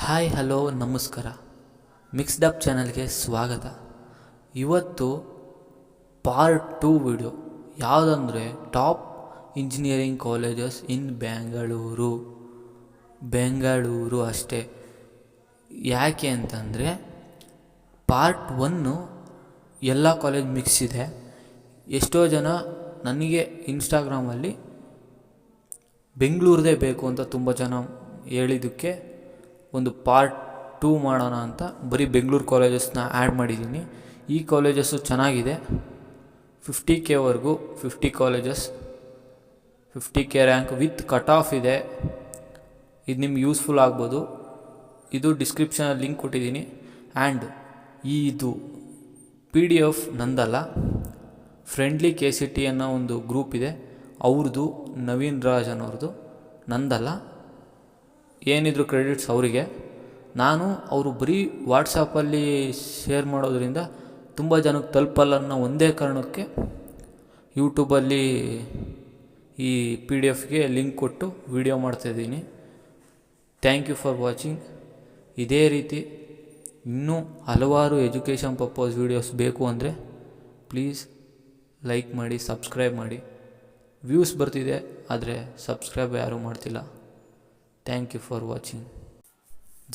Hi hello ನಮಸ್ಕಾರ. Mixed up ಚಾನಲ್ಗೆ ಸ್ವಾಗತ. ಇವತ್ತು ಪಾರ್ಟ್ 2 ವಿಡಿಯೋ ಯಾವುದಂದರೆ top engineering colleges in Bengaluru ಅಷ್ಟೇ. ಯಾಕೆ ಅಂತಂದರೆ ಪಾರ್ಟ್ 1 ಎಲ್ಲ ಕಾಲೇಜ್ ಮಿಕ್ಸ್ ಇದೆ. ಎಷ್ಟೋ ಜನ ನನಗೆ ಇನ್ಸ್ಟಾಗ್ರಾಮಲ್ಲಿ ಬೆಂಗಳೂರದೇ ಬೇಕು ಅಂತ ತುಂಬ ಜನ ಹೇಳಿದ್ದಕ್ಕೆ ಒಂದು ಪಾರ್ಟ್ 2 ಮಾಡೋಣ ಅಂತ ಬರೀ ಬೆಂಗಳೂರು ಕಾಲೇಜಸ್ನ ಆ್ಯಡ್ ಮಾಡಿದ್ದೀನಿ. ಈ ಕಾಲೇಜಸ್ಸು ಚೆನ್ನಾಗಿದೆ. 50K ವರೆಗೂ 50 colleges, 50K rank with cut off ಇದೆ. ಇದು ನಿಮ್ಗೆ ಯೂಸ್ಫುಲ್ ಆಗ್ಬೋದು. ಇದು ಡಿಸ್ಕ್ರಿಪ್ಷನಲ್ಲಿ ಲಿಂಕ್ ಕೊಟ್ಟಿದ್ದೀನಿ. ಆ್ಯಂಡ್ ಇದು PDF ನಂದಲ್ಲ, ಫ್ರೆಂಡ್ಲಿ KCT ಅನ್ನೋ ಒಂದು ಗ್ರೂಪ್ ಇದೆ, ಅವ್ರದ್ದು, ನವೀನ್ ರಾಜ್ ಅನ್ನೋರ್ದು, ನಂದಲ್ಲ. ಏನಿದ್ರು ಕ್ರೆಡಿಟ್ಸ್ ಅವರಿಗೆ. ಅವರು ಬರೀ ವಾಟ್ಸಪ್ಪಲ್ಲಿ ಶೇರ್ ಮಾಡೋದ್ರಿಂದ ತುಂಬ ಜನಕ್ಕೆ ತಲುಪಲ್ಲ ಅನ್ನೋ ಒಂದೇ ಕಾರಣಕ್ಕೆ ಯೂಟ್ಯೂಬಲ್ಲಿ ಈ PDFಗೆ ಲಿಂಕ್ ಕೊಟ್ಟು ವಿಡಿಯೋ ಮಾಡ್ತಾಯಿದ್ದೀನಿ. Thank you for watching. ಇದೇ ರೀತಿ ಇನ್ನೂ ಹಲವಾರು ಎಜುಕೇಷನ್ ಪರ್ಪಸ್ ವೀಡಿಯೋಸ್ ಬೇಕು ಅಂದರೆ ಪ್ಲೀಸ್ ಲೈಕ್ ಮಾಡಿ, ಸಬ್ಸ್ಕ್ರೈಬ್ ಮಾಡಿ. ವ್ಯೂಸ್ ಬರ್ತಿದೆ, ಆದರೆ ಸಬ್ಸ್ಕ್ರೈಬ್ ಯಾರೂ ಮಾಡ್ತಿಲ್ಲ. Thank you for watching.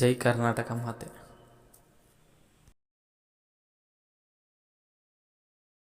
ಜೈ ಕರ್ನಾಟಕ ಮಾತೆ.